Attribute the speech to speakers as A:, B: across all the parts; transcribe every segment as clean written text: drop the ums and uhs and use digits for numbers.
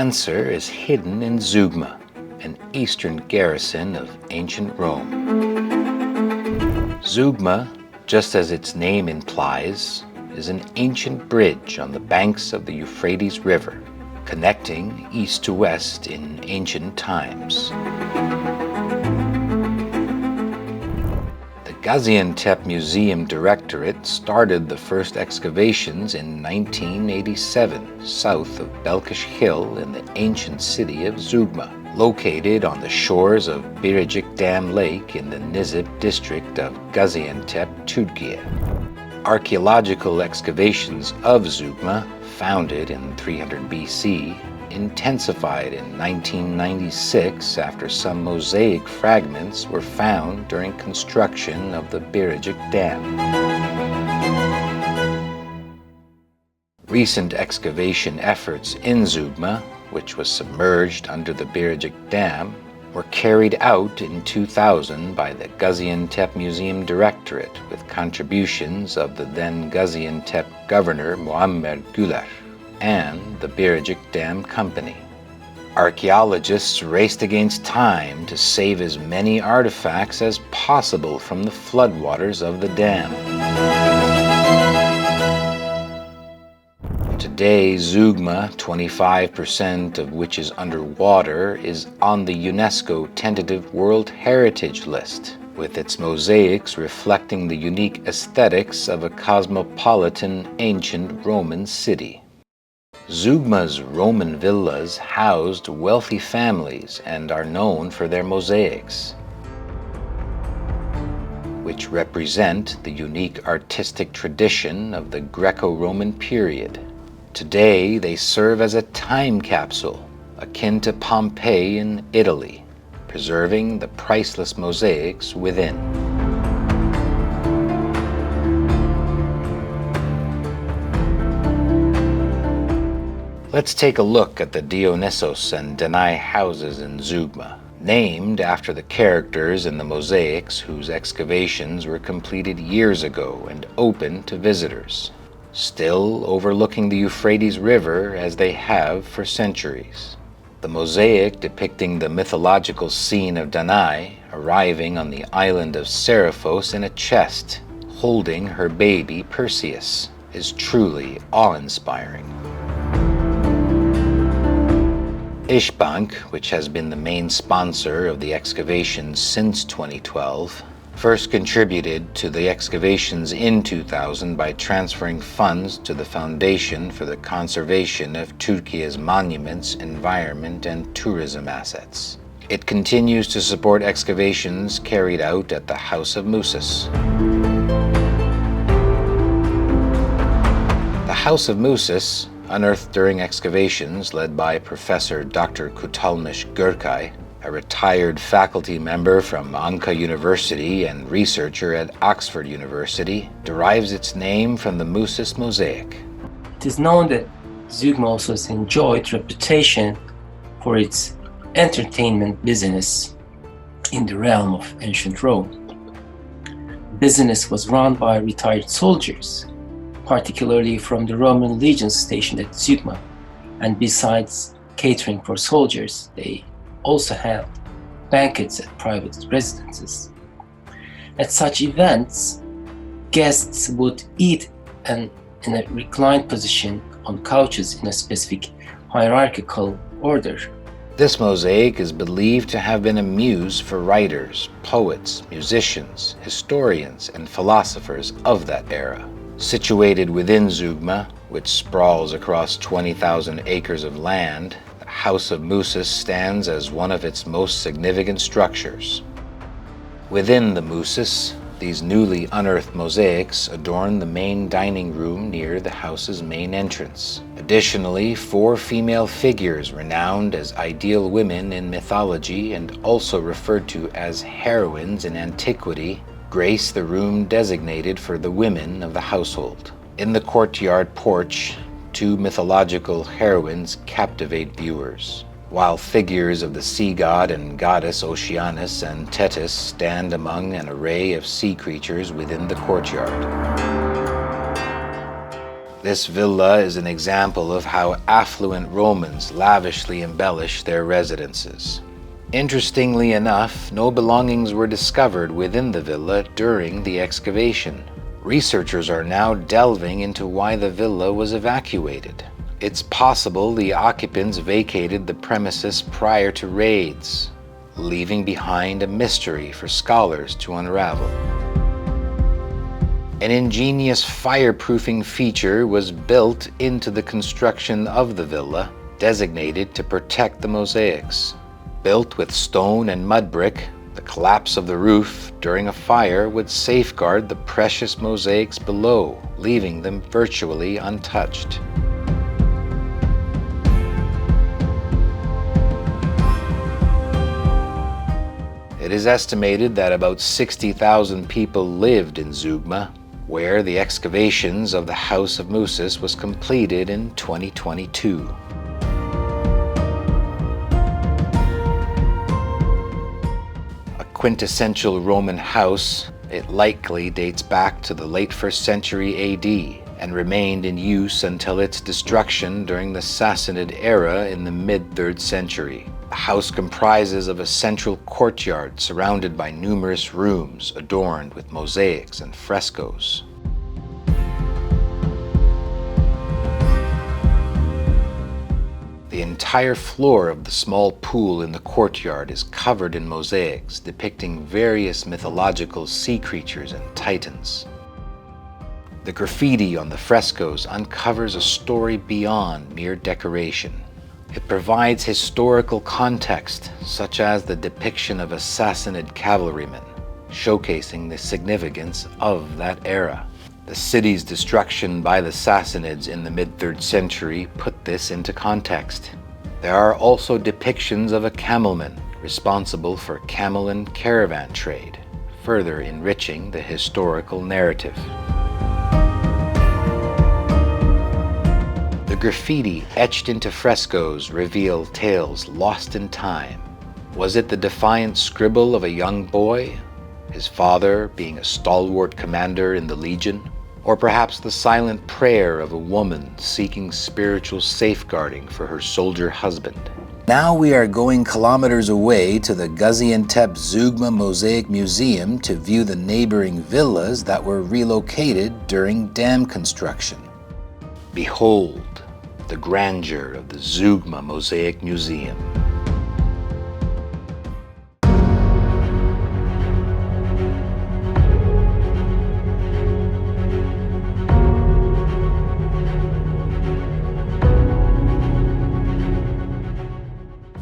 A: answer is hidden in Zeugma, an eastern garrison of ancient Rome. Zeugma, just as its name implies, is an ancient bridge on the banks of the Euphrates River, connecting east to west in ancient times. The Gaziantep Museum Directorate started the first excavations in 1987 south of Belkis Hill in the ancient city of Zeugma, located on the shores of Birecik Dam Lake in the Nizip district of Gaziantep, Türkiye. Archaeological excavations of Zeugma, founded in 300 BC, intensified in 1996 after some mosaic fragments were found during construction of the Birecik Dam. Recent excavation efforts in Zeugma, which was submerged under the Birecik Dam, were carried out in 2000 by the Gaziantep Museum Directorate with contributions of the then Gaziantep Governor Muammer Güler and the Birecik Dam Company. Archaeologists raced against time to save as many artifacts as possible from the floodwaters of the dam. Today, Zeugma, 25% of which is underwater, is on the UNESCO tentative World Heritage List, with its mosaics reflecting the unique aesthetics of a cosmopolitan ancient Roman city. Zeugma's Roman villas housed wealthy families and are known for their mosaics, which represent the unique artistic tradition of the Greco-Roman period. Today, they serve as a time capsule, akin to Pompeii in Italy, preserving the priceless mosaics within. Let's take a look at the Dionysos and Danae houses in Zeugma, named after the characters in the mosaics whose excavations were completed years ago and open to visitors, still overlooking the Euphrates River as they have for centuries. The mosaic depicting the mythological scene of Danae arriving on the island of Seriphos in a chest, holding her baby Perseus, is truly awe-inspiring. Isbank, which has been the main sponsor of the excavations since 2012, first contributed to the excavations in 2000 by transferring funds to the Foundation for the Conservation of Türkiye's Monuments, Environment and Tourism Assets. It continues to support excavations carried out at the House of Muses. The House of Muses, unearthed during excavations led by Professor Dr. Kutalmis Gorkay, a retired faculty member from Ankara University and researcher at Oxford University, derives its name from the Muses mosaic.
B: It is known that Zeugma also has enjoyed reputation for its entertainment business in the realm of ancient Rome. Business was run by retired soldiers, particularly from the Roman legions stationed at Zeugma, and besides catering for soldiers, they also held banquets at private residences. At such events, guests would eat in a reclined position on couches in a specific hierarchical order.
A: This mosaic is believed to have been a muse for writers, poets, musicians, historians, and philosophers of that era. Situated within Zeugma, which sprawls across 20,000 acres of land, the House of Muses stands as one of its most significant structures. Within the Muses, these newly unearthed mosaics adorn the main dining room near the house's main entrance. Additionally, 4 female figures renowned as ideal women in mythology and also referred to as heroines in antiquity grace the room designated for the women of the household. In the courtyard porch, 2 mythological heroines captivate viewers, while figures of the sea god and goddess Oceanus and Thetis stand among an array of sea creatures within the courtyard. This villa is an example of how affluent Romans lavishly embellished their residences. Interestingly enough, no belongings were discovered within the villa during the excavation. Researchers are now delving into why the villa was evacuated. It's possible the occupants vacated the premises prior to raids, leaving behind a mystery for scholars to unravel. An ingenious fireproofing feature was built into the construction of the villa, designated to protect the mosaics. Built with stone and mud brick, the collapse of the roof during a fire would safeguard the precious mosaics below, leaving them virtually untouched. It is estimated that about 60,000 people lived in Zeugma, where the excavations of the House of Muses was completed in 2022. Quintessential Roman house, it likely dates back to the late 1st century AD and remained in use until its destruction during the Sassanid era in the mid-3rd century. The house comprises of a central courtyard surrounded by numerous rooms adorned with mosaics and frescoes. The entire floor of the small pool in the courtyard is covered in mosaics depicting various mythological sea creatures and titans. The graffiti on the frescoes uncovers a story beyond mere decoration. It provides historical context, such as the depiction of a Sassanid cavalryman, showcasing the significance of that era. The city's destruction by the Sassanids in the mid-3rd century put this into context. There are also depictions of a camelman responsible for camel and caravan trade, further enriching the historical narrative. The graffiti etched into frescoes reveal tales lost in time. Was it the defiant scribble of a young boy, his father being a stalwart commander in the legion? Or perhaps the silent prayer of a woman seeking spiritual safeguarding for her soldier husband? Now we are going kilometers away to the Gaziantep Zeugma Mosaic Museum to view the neighboring villas that were relocated during dam construction. Behold the grandeur of the Zeugma Mosaic Museum.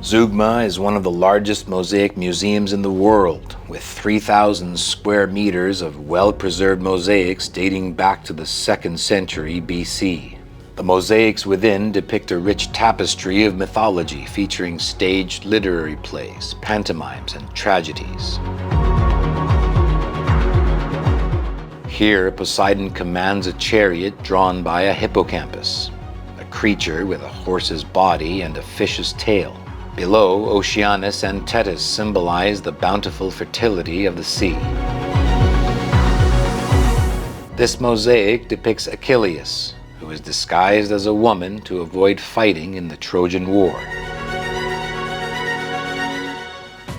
A: Zeugma is one of the largest mosaic museums in the world, with 3,000 square meters of well-preserved mosaics dating back to the 2nd century BC. The mosaics within depict a rich tapestry of mythology featuring staged literary plays, pantomimes, and tragedies. Here, Poseidon commands a chariot drawn by a hippocampus, a creature with a horse's body and a fish's tail. Below, Oceanus and Tethys symbolize the bountiful fertility of the sea. This mosaic depicts Achilles, who is disguised as a woman to avoid fighting in the Trojan War.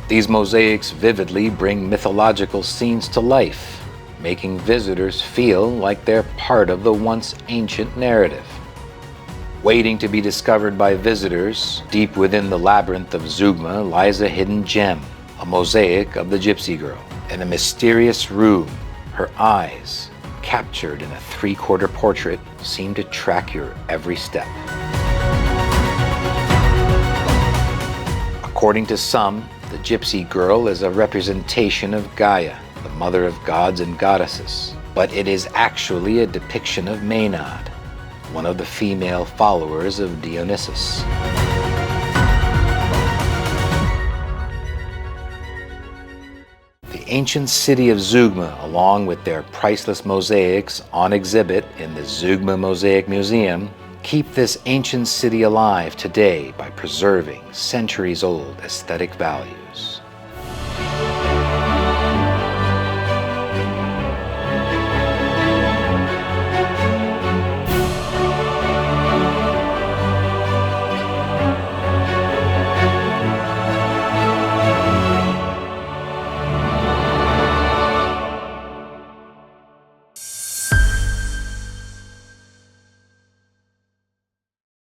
A: These mosaics vividly bring mythological scenes to life, making visitors feel like they're part of the once ancient narrative. Waiting to be discovered by visitors, deep within the labyrinth of Zeugma lies a hidden gem, a mosaic of the Gypsy Girl. In a mysterious room, her eyes, captured in a 3/4 portrait, seem to track your every step. According to some, the Gypsy Girl is a representation of Gaia, the mother of gods and goddesses, but it is actually a depiction of Maenad, one of the female followers of Dionysos. The ancient city of Zeugma, along with their priceless mosaics on exhibit in the Zeugma Mosaic Museum, keep this ancient city alive today by preserving centuries-old aesthetic values.